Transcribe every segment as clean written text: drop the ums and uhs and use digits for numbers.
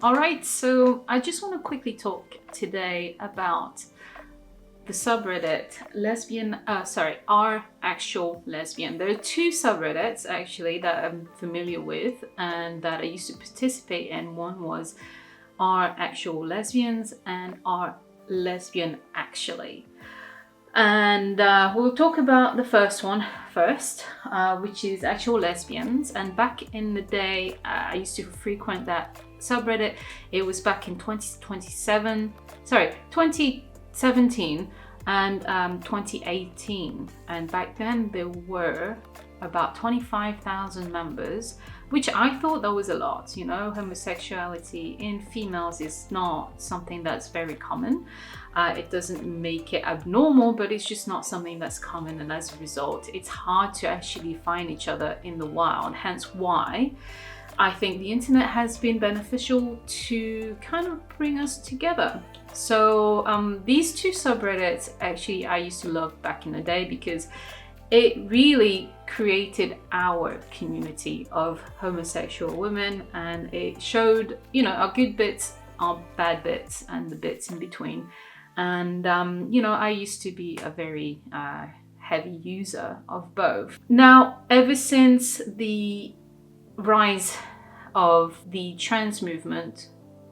Alright, so I just want to quickly talk today about the subreddit Are Actual Lesbian. There are two subreddits actually that I'm familiar with and that I used to participate in. One was Are Actual Lesbians and Are Lesbian Actually. And we'll talk about the first one first, which is Actual Lesbians. And back in the day, I used to frequent that subreddit. It was back in 2017 and 2018. And back then there were about 25,000 members, which I thought that was a lot. You know, homosexuality in females is not something that's very common. It doesn't make it abnormal, but it's just not something that's common, and as a result, it's hard to actually find each other in the wild. Hence why I think the internet has been beneficial to kind of bring us together. So these two subreddits actually I used to love back in the day because it really created our community of homosexual women, and it showed, you know, our good bits, our bad bits, and the bits in between. And you know, I used to be a very heavy user of both. Now, ever since the rise of the trans movement,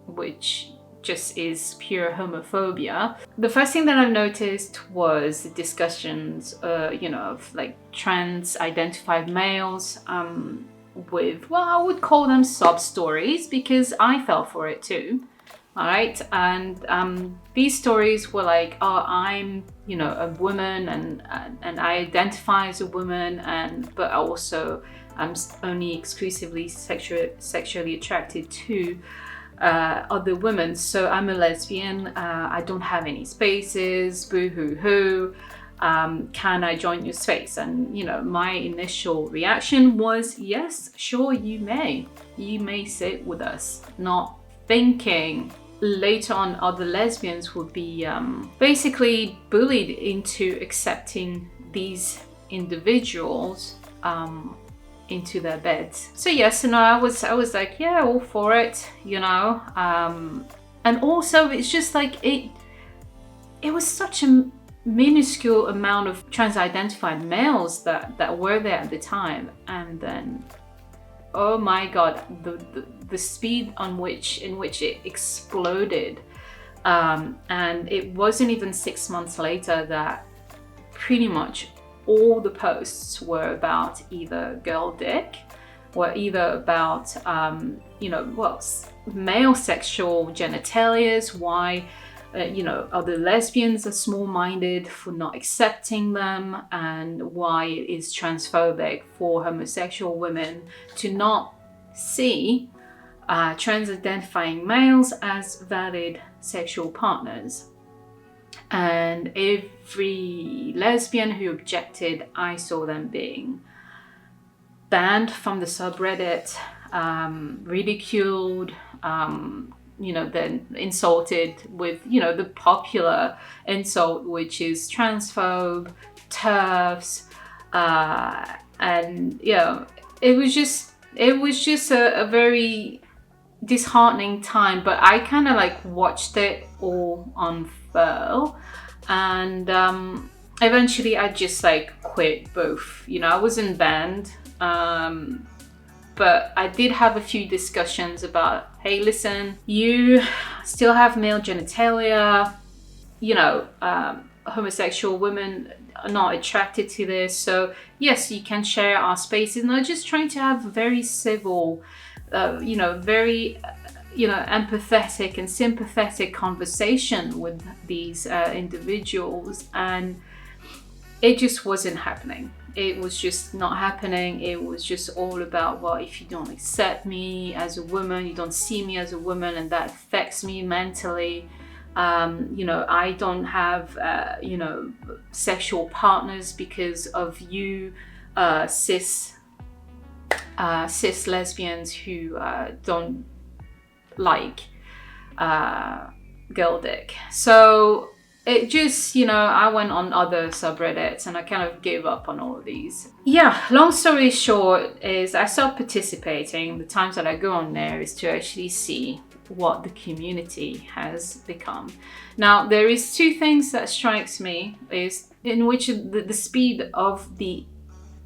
which just is pure homophobia, the first thing that I've noticed was the discussions, you know, of like trans identified males with, well, I would call them sub stories because I fell for it too. All right, and these stories were like, oh, I'm, you know, a woman, and I identify as a woman, but also I'm only exclusively sexually attracted to other women. So I'm a lesbian. I don't have any spaces. Boo hoo hoo. Can I join your space? And you know, my initial reaction was, yes, sure, you may. You may sit with us. Not thinking later on other lesbians would be basically bullied into accepting these individuals into their beds. So yes, and I was like, yeah, all for it, you know. And also it's just like it was such a minuscule amount of trans-identified males that were there at the time, and then oh my god, the speed in which it exploded, and it wasn't even 6 months later that pretty much all the posts were about either girl dick or either about you know, well, male sexual genitalias, why you know, other lesbians are small-minded for not accepting them, and why it is transphobic for homosexual women to not see trans-identifying males as valid sexual partners. And every lesbian who objected, I saw them being banned from the subreddit, ridiculed, you know, then insulted with, you know, the popular insult, which is transphobe, TERFs, and you know, it was just a very disheartening time. But I kind of like watched it all unfurl, and eventually I just like quit both. You know, I wasn't banned, but I did have a few discussions about, hey, listen, you still have male genitalia, you know, homosexual women are not attracted to this, so yes, you can share our spaces. And I'm just trying to have a very civil, you know, very, you know, empathetic and sympathetic conversation with these individuals, and it just wasn't happening. It was just not happening. It was just all about, well, if you don't accept me as a woman, you don't see me as a woman, and that affects me mentally. You know, I don't have, you know, sexual partners because of you, cis lesbians who don't like girl dick. So it just, you know, I went on other subreddits and I kind of gave up on all of these. Yeah, long story short is I stopped participating. The times that I go on there is to actually see what the community has become. Now, there is two things that strikes me, is in which the speed of the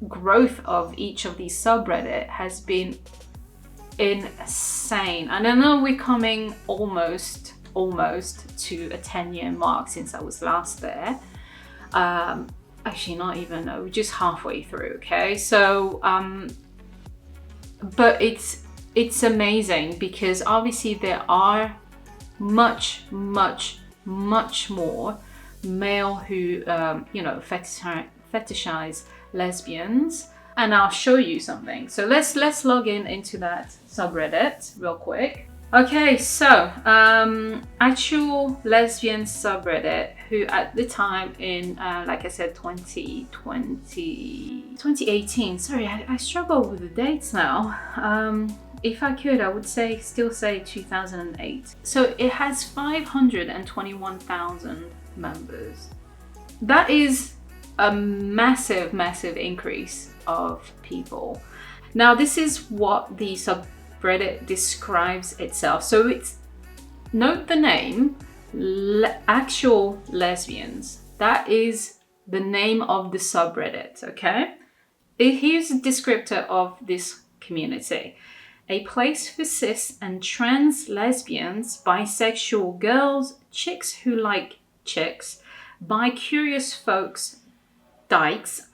growth of each of these subreddit has been insane. And I know we're coming almost to a 10-year mark since I was last there. Actually, not even, no, we're just halfway through, okay? So, but it's amazing because obviously there are much more male who, you know, fetishize lesbians. And I'll show you something. So let's log into that subreddit real quick. Okay, so actual lesbian subreddit, who at the time in, like I said, 2018. Sorry, I struggle with the dates now. If I could, I would still say 2008. So it has 521,000 members. That is a massive increase of people. Now, this is what the subreddit describes itself. So it's, note the name, actual lesbians. That is the name of the subreddit, okay? Here's a descriptor of this community. A place for cis and trans lesbians, bisexual girls, chicks who like chicks, bi-curious folks, dykes.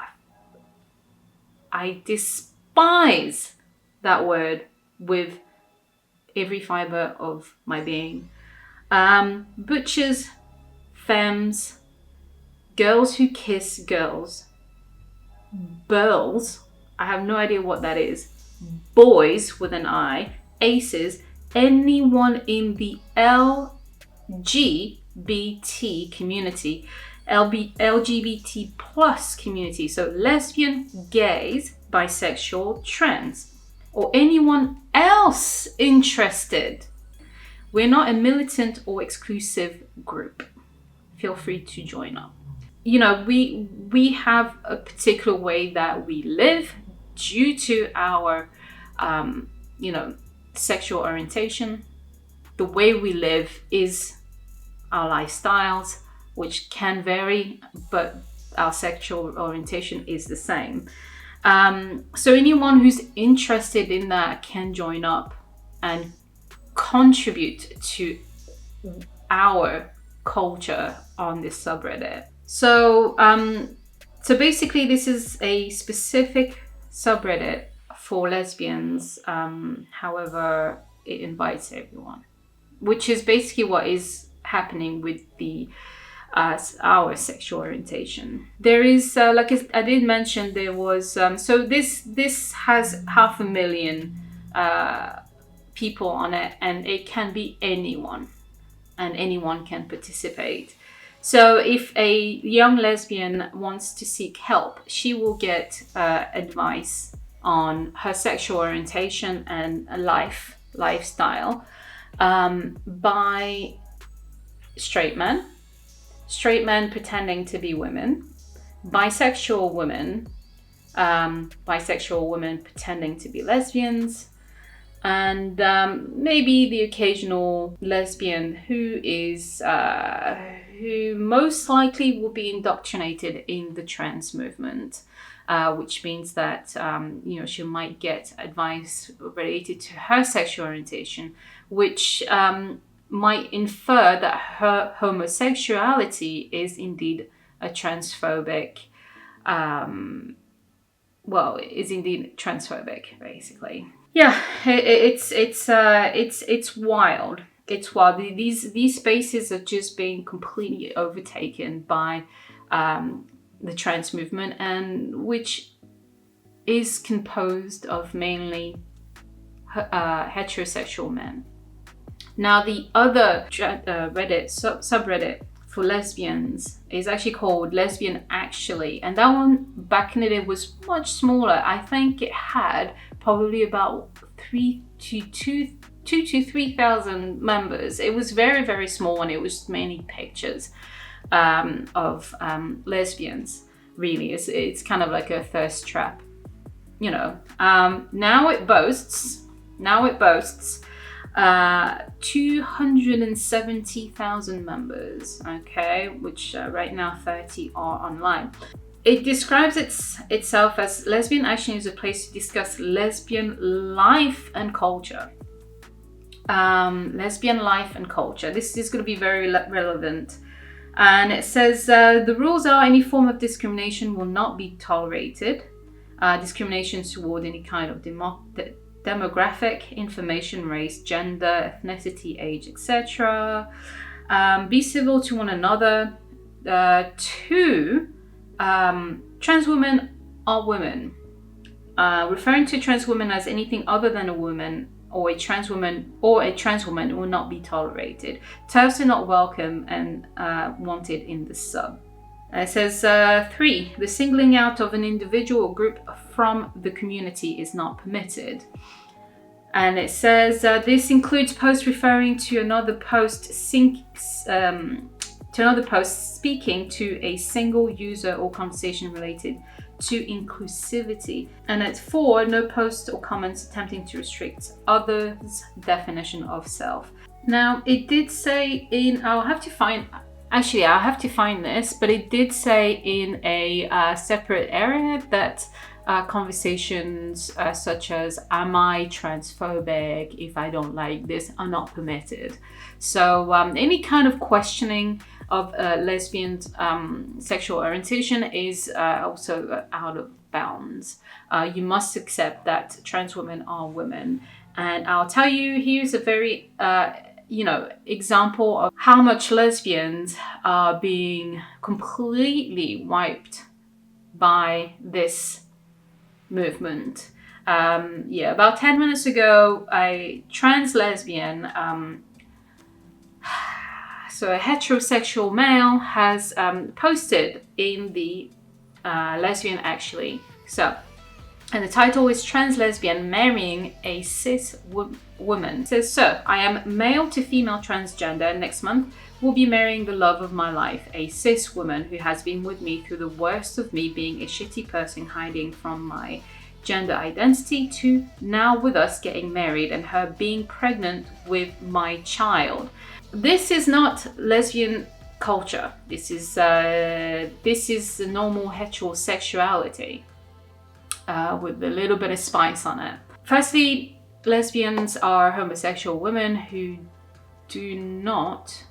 I despise that word with every fiber of my being. Butchers, femmes, girls who kiss girls, burls, I have no idea what that is, boys with an I, aces, anyone in the LGBT community, LGBT plus community, so lesbian, gays, bisexual, trans, or anyone else interested. We're not a militant or exclusive group. Feel free to join up. You know, we have a particular way that we live due to our, you know, sexual orientation. The way we live is our lifestyles, which can vary, but our sexual orientation is the same. So anyone who's interested in that can join up and contribute to our culture on this subreddit. So, so basically this is a specific subreddit for lesbians. However, it invites everyone, which is basically what is happening with our sexual orientation. There is, like I did mention, there was, so this has 500,000 people on it, and it can be anyone, and anyone can participate. So if a young lesbian wants to seek help, she will get advice on her sexual orientation and lifestyle by straight men pretending to be women, bisexual women pretending to be lesbians, and maybe the occasional lesbian who most likely will be indoctrinated in the trans movement, which means that you know, she might get advice related to her sexual orientation, which might infer that her homosexuality is indeed a transphobic, is indeed transphobic, basically. Yeah, it's wild. It's wild. These spaces are just being completely overtaken by the trans movement, and which is composed of mainly heterosexual men. Now, the other subreddit for lesbians is actually called Lesbian Actually, and that one back in the day was much smaller. I think it had probably about 2,000 to 3,000 members. It was very small, and it was mainly pictures of lesbians. Really, it's kind of like a thirst trap, you know. Now it boasts 270,000 members, okay, which right now 30 are online. It describes itself as Lesbian Action is a place to discuss lesbian life and culture. Lesbian life and culture. This is going to be very relevant. And it says the rules are any form of discrimination will not be tolerated. Discrimination toward any kind of demographic information, race, gender, ethnicity, age, etc. Be civil to one another. 2. Trans women are women. Referring to trans women as anything other than a woman or a trans woman will not be tolerated. TERFs are not welcome and wanted in the sub. It says 3. The singling out of an individual or group from the community is not permitted. And it says this includes posts referring to another post speaking to a single user or conversation related to inclusivity. And at 4, no posts or comments attempting to restrict others' definition of self. Now, it did say I'll have to find this, but it did say in a separate area that conversations such as, am I transphobic, if I don't like this, are not permitted. So any kind of questioning of lesbian sexual orientation is also out of bounds. You must accept that trans women are women. And I'll tell you, here's a very example of how much lesbians are being completely wiped by this movement. About 10 minutes ago, a trans lesbian, so a heterosexual male, has posted in the Lesbian actually. And the title is Trans Lesbian Marrying a Cis Woman. It says, so I am male to female transgender. Next month will be marrying the love of my life, a cis woman who has been with me through the worst of me being a shitty person hiding from my gender identity to now with us getting married and her being pregnant with my child. This is not lesbian culture. This is the normal heterosexuality. With a little bit of spice on it. Firstly, lesbians are homosexual women who do not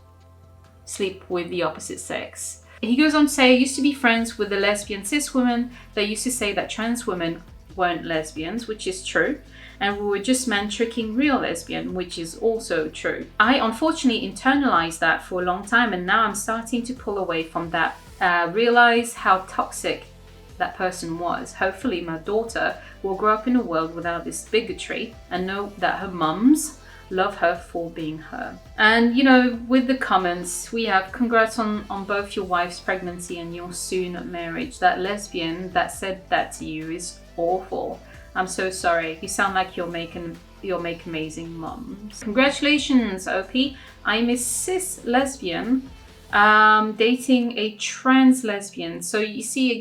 sleep with the opposite sex. He goes on to say, I used to be friends with the lesbian cis women that used to say that trans women weren't lesbians, which is true, and we were just men tricking real lesbian, which is also true. I unfortunately internalized that for a long time, and now I'm starting to pull away from that, realize how toxic that person was. Hopefully my daughter will grow up in a world without this bigotry and know that her mums love her for being her. And with the comments, we have congrats on both your wife's pregnancy and your soon marriage. That lesbian that said that to you is awful. I'm so sorry. You sound like you'll make amazing mums. Congratulations, OP. I'm a cis lesbian dating a trans lesbian. So you see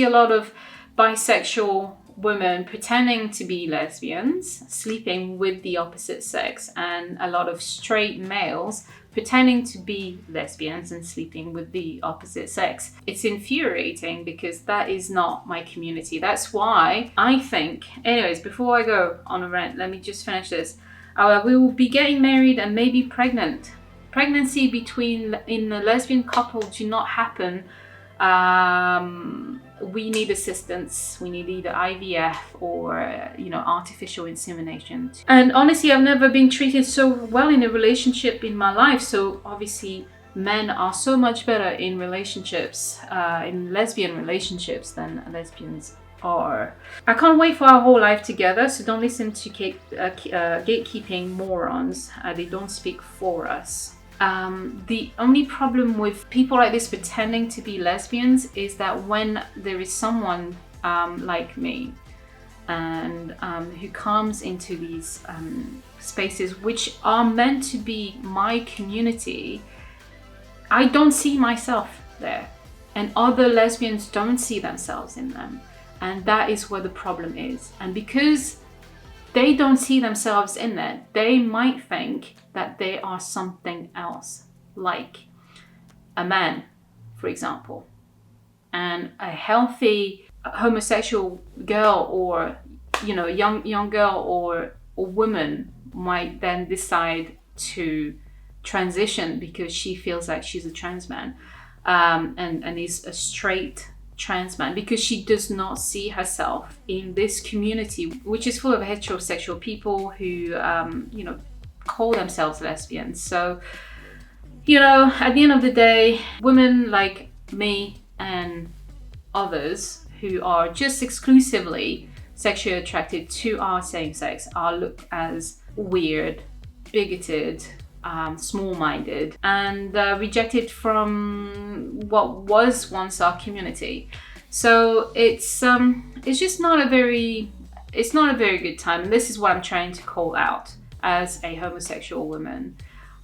a lot of bisexual women pretending to be lesbians, sleeping with the opposite sex, and a lot of straight males pretending to be lesbians and sleeping with the opposite sex. It's infuriating because that is not my community. That's why I think, anyways, before I go on a rant, let me just finish this. We will be getting married and maybe pregnant. Pregnancy in a lesbian couple do not happen. We need assistance. We need either IVF or artificial insemination. And honestly, I've never been treated so well in a relationship in my life. So obviously men are so much better in relationships, in lesbian relationships, than lesbians are. I can't wait for our whole life together, so don't listen to gatekeeping morons. They don't speak for us. The only problem with people like this pretending to be lesbians is that when there is someone like me and who comes into these spaces which are meant to be my community, I don't see myself there, and other lesbians don't see themselves in them, and that is where the problem is. And because they don't see themselves in it. They might think that they are something else, like a man, for example. And a healthy homosexual girl, or young girl or woman, might then decide to transition because she feels like she's a trans man, and is a straight trans man, because she does not see herself in this community, which is full of heterosexual people who call themselves lesbians. So at the end of the day, women like me and others who are just exclusively sexually attracted to our same sex are looked as weird, bigoted, small-minded, and rejected from what was once our community. So it's just not a very good time, and this is what I'm trying to call out as a homosexual woman.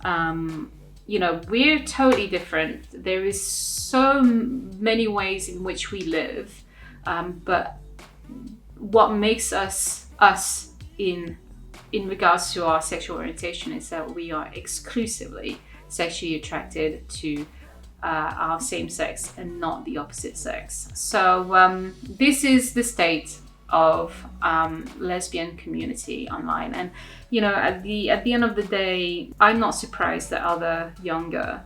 We're totally different. There is so many ways in which we live, but what makes us in regards to our sexual orientation is that we are exclusively sexually attracted to our same sex and not the opposite sex. So this is the state of lesbian community online, and at the end of the day, I'm not surprised that other younger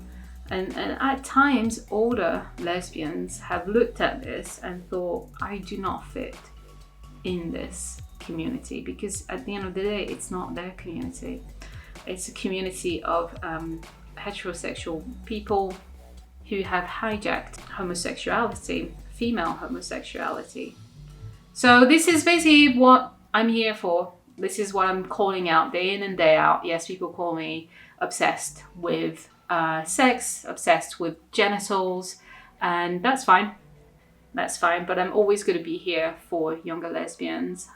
and at times older lesbians have looked at this and thought, I do not fit in this community, because at the end of the day, it's not their community. It's a community of heterosexual people who have hijacked homosexuality, female homosexuality. So this is basically what I'm here for. This is what I'm calling out day in and day out. Yes, people call me obsessed with sex, obsessed with genitals, and that's fine. That's fine, but I'm always going to be here for younger lesbians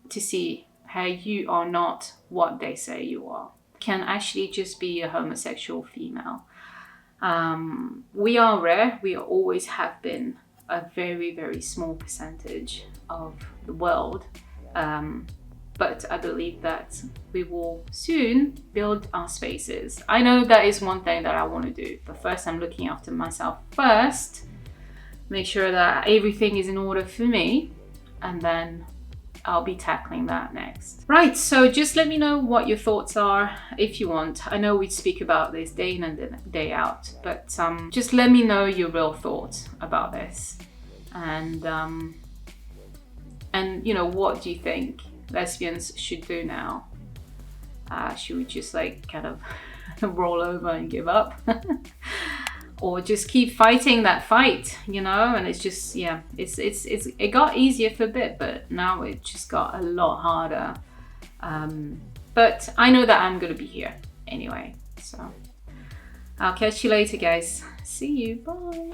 to see how you are not what they say you are. Can actually just be a homosexual female. We are rare. We always have been a very, very small percentage of the world. But I believe that we will soon build our spaces. I know that is one thing that I want to do, but first I'm looking after myself first. Make sure that everything is in order for me, and then I'll be tackling that next. Right, so just let me know what your thoughts are if you want. I know we speak about this day in and day out, but just let me know your real thoughts about this. And what do you think lesbians should do now? Should we just kind of roll over and give up? Or just keep fighting that fight, and it's just, it got easier for a bit, but now it just got a lot harder. But I know that I'm gonna be here anyway, so I'll catch you later, guys. See you, bye.